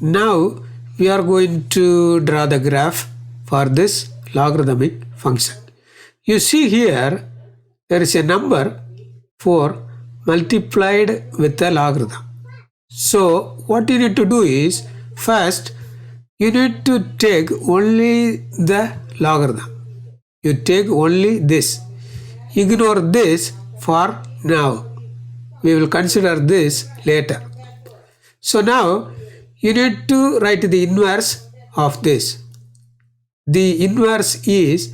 Now we are going to draw the graph for this logarithmic function. You see here there is a number 4 multiplied with a logarithm. So what you need to do is, first you need to take only the logarithm. You take only this. Ignore this for now. We will consider this later. So now you need to write the inverse of this. The inverse is,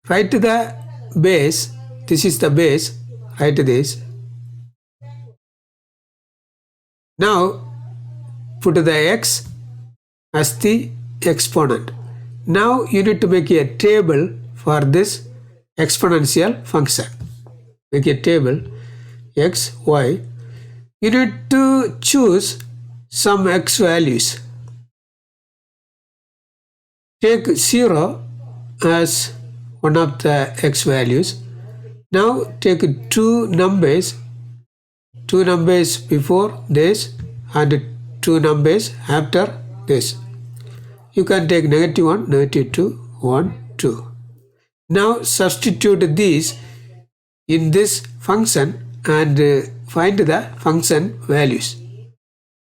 write the base. This is the base. Write this. Now put the x as the exponent. Now you need to make a table for this exponential function. Make a table x, y. You need to choose some x values. Take 0 as one of the x values. Now take two numbers before this and two numbers after this. You can take -1, -2, 1, 2. Now substitute these in this function and find the function values.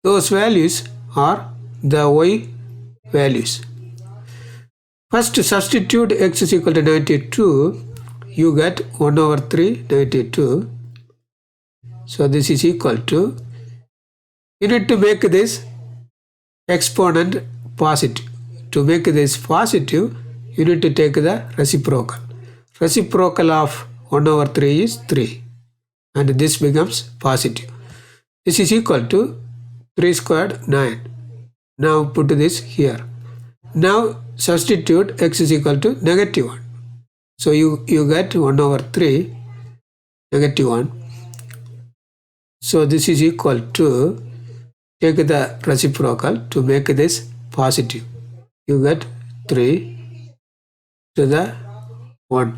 Those values are the y values. First substitute x is equal to 92. You get 1 over 3 92. So this is equal to, you need to make this exponent positive. To make this positive, you need to take the reciprocal. Reciprocal of 1 over 3 is 3. And this becomes positive. This is equal to 3 squared 9. Now put this here. Now substitute x is equal to -1. So you get 1 over 3 -1. So this is equal to, take the reciprocal to make this positive. You get 3 to the 1.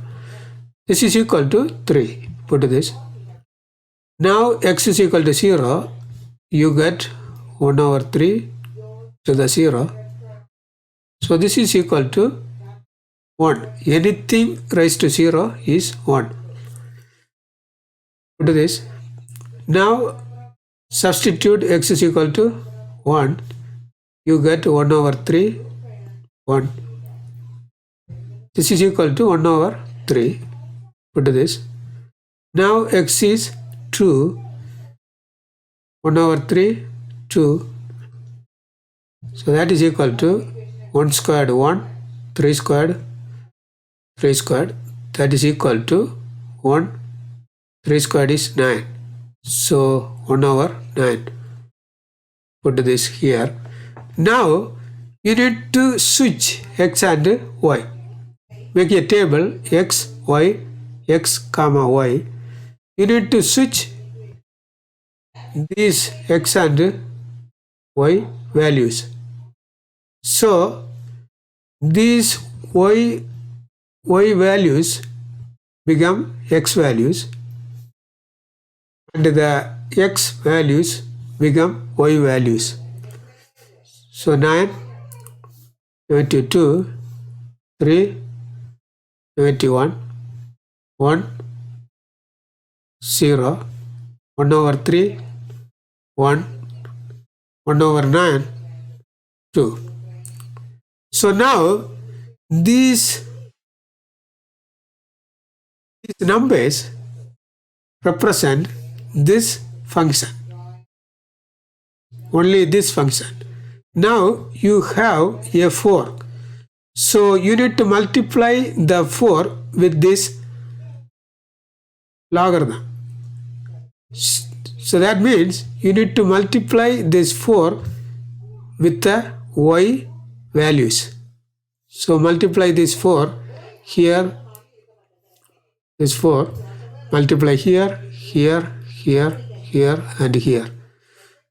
This is equal to 3. Put this. Now x is equal to 0. You get 1 over 3 to the 0. So this is equal to 1. Anything raised to 0 is 1. Put this. Now substitute x is equal to 1. You get 1 over 3, 1. This is equal to 1 over 3. Put this. Now x is 2. 1 over 3, 2. So that is equal to 1 squared 1, 3 squared, 3 squared. That is equal to 1. 3 squared is 9. So 1 over 9. Put this here. Now you need to switch x and y. Make a table x, y, x, comma, y. You need to switch these x and y values. So these y values become x values and the x values become y values. So 9, 22, 3, 21, 1, 0, 1 over 3, 1, 1 over 9, 2. So now these numbers represent this function, only this function. Now you have a 4. So you need to multiply the 4 with this logarithm. So that means you need to multiply this 4 with the y values. So multiply this 4 here, this 4, multiply here, here, here, here and here.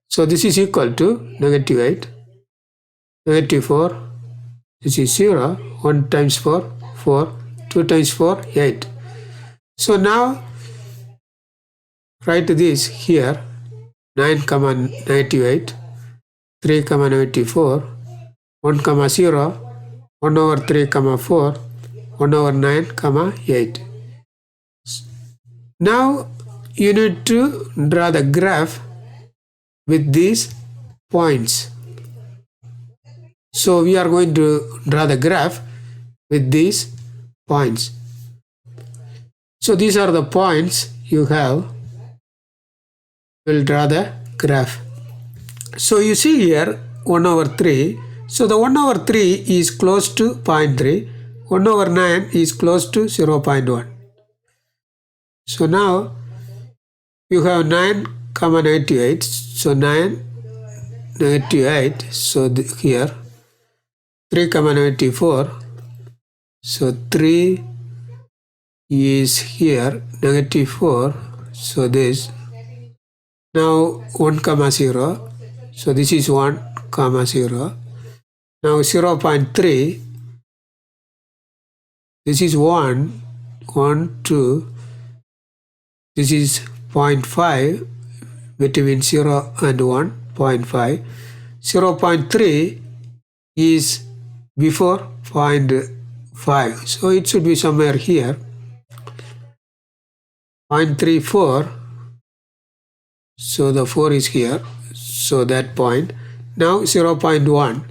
So this is equal to -8, -4, this is 0, 1 times 4, 4, 2 times 4, 8. So now write this here, 9, -8, 3 comma negative 4, 1 comma 0, 1 over 3 comma 4, 1 over 9 comma 8. Now you need to draw the graph with these points. So we are going to draw the graph with these points. So these are the points you have. We'll draw the graph. So you see here 1 over 3. So the 1 over 3 is close to 0.3. 1 over 9 is close to 0.1. So now you have 9 comma negative 8. So 9 negative 8. So here 3 comma negative 4. So 3 is here negative 4. So this. Now 1 comma 0. So this is 1 comma 0. Now 0.3. This is 1, 1, 2. This is 0.5 between 0 and 1, 0.5. 0.3 is before 0.5. So it should be somewhere here. 0.34. So the 4 is here. So that point. Now 0.1.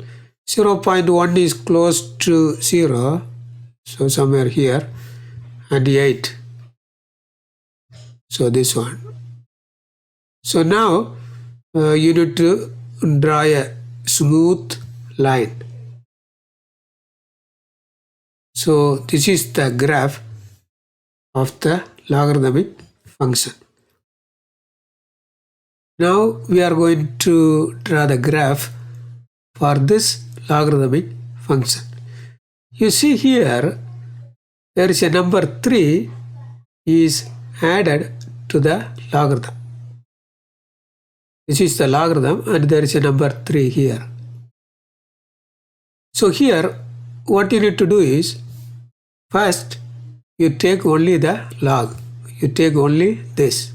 0.1 is close to 0. So somewhere here. And 8. So this one. So now you need to draw a smooth line. So this is the graph of the logarithmic function. Now we are going to draw the graph for this logarithmic function. You see here there is a number 3 is added to the logarithm. This is the logarithm and there is a number 3 here. So here what you need to do is first you take only the log. You take only this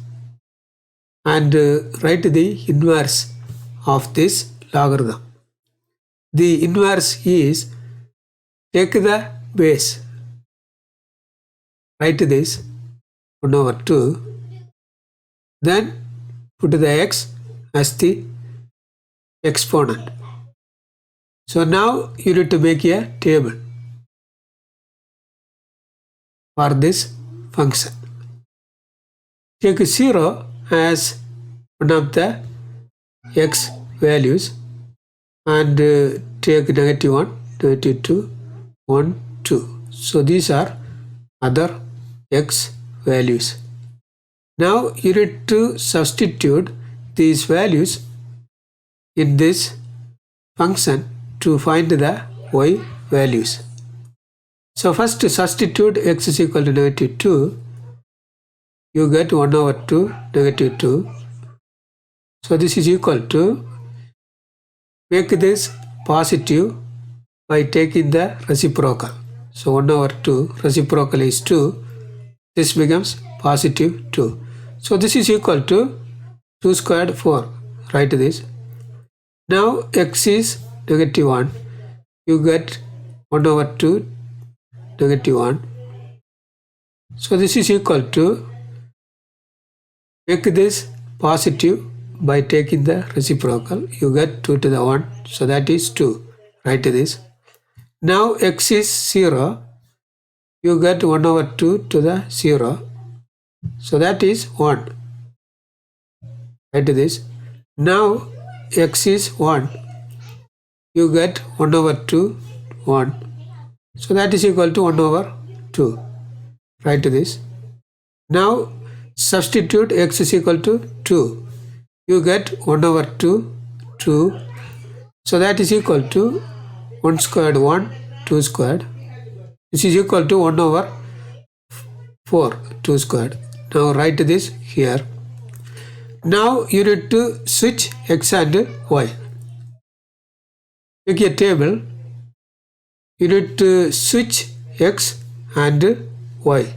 and write the inverse of this logarithm. The inverse is take the base. Write this 1 over 2. Then put the x as the exponent. So now you need to make a table for this function. Take 0 as one of the x values and take negative 1, negative 2, 1, 2. So these are other x values. Now you need to substitute these values in this function to find the y values. So first substitute x is equal to negative 2. You get 1 over 2, negative 2. So this is equal to, make this positive by taking the reciprocal. So 1 over 2, reciprocal is 2. This becomes positive 2. So this is equal to 2 squared 4. Write this. Now x is negative 1. You get 1 over 2, negative 1. So this is equal to, make this positive by taking the reciprocal. You get 2 to the 1. So that is 2. Write this. Now x is 0. You get 1 over 2 to the 0. So that is 1. Write this. Now x is 1. You get 1 over 2, 1. So that is equal to 1 over 2. Write this. Now substitute x is equal to 2. You get 1 over 2, 2. So that is equal to 1 squared 1, 2 squared. This is equal to 1 over 4, 2 squared. Now write this here. Now you need to switch x and y. Make a table. You need to switch x and y.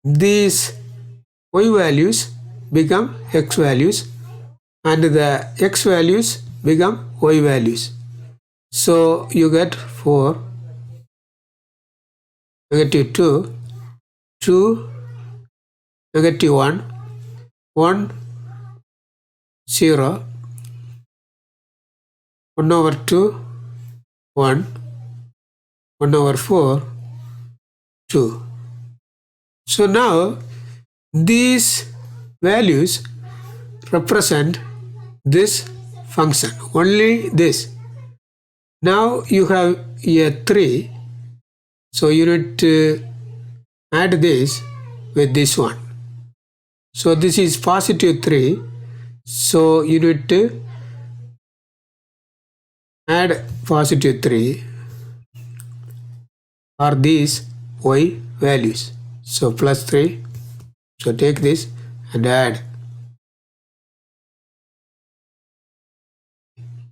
These y values become x values and the x values become y values. So you get 4, negative 2, 2, negative 1, 1, 0, 1 over 2, 1, 1 over 4, 2. So now these values represent this function, only this. Now you have a 3, so you need to add this with this one. So this is positive 3, so you need to add positive 3 are these y values. So plus 3, so take this and add.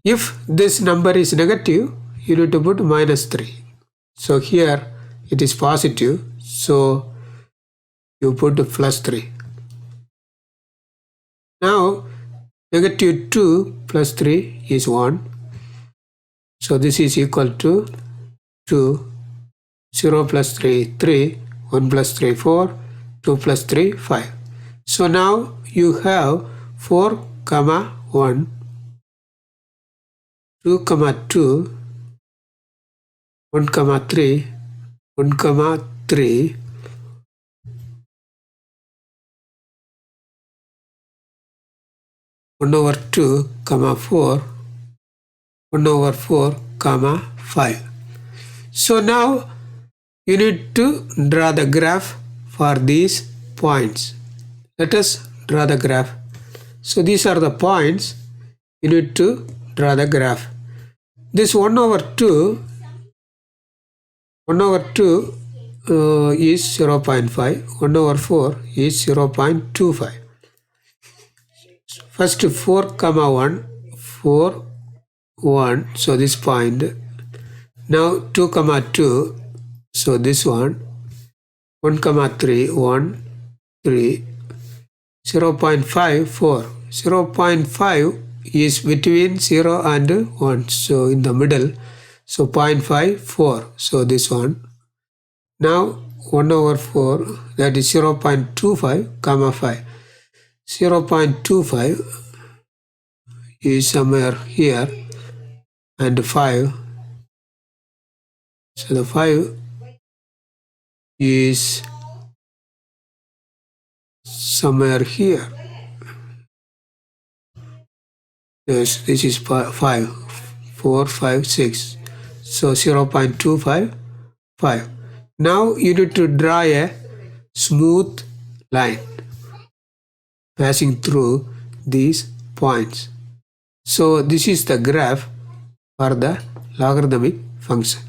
If this number is negative, you need to put minus 3. So here it is positive, so you put plus 3. Now negative 2 plus 3 is 1. So this is equal to 2. 0 plus 3, 3. 1 plus 3, 4. 2 plus 3, 5. So now you have 4, 1, 2, 2, 1, 3, 1, 3, 1 over 2, 4, 1 over 4, 5. So now you need to draw the graph for these points. Let us draw the graph. So these are the points. You need to draw the graph. This 1 over 2 is 0.5. 1 over 4 is 0.25. First 4, 1, 4, 1. So this point. Now 2, 2. So this one. 1, 3, 1, 3. 0.5, 4. 0.5 is between 0 and 1. So in the middle. So 0.5, 4. So this one. Now 1 over 4, that is 0.25, 5. 0.25 is somewhere here, and 5. So the 5 is somewhere here. Yes, this is 5, 4, 5, 6. So 0.25, 5. Now you need to draw a smooth line passing through these points. So this is the graph for the logarithmic function.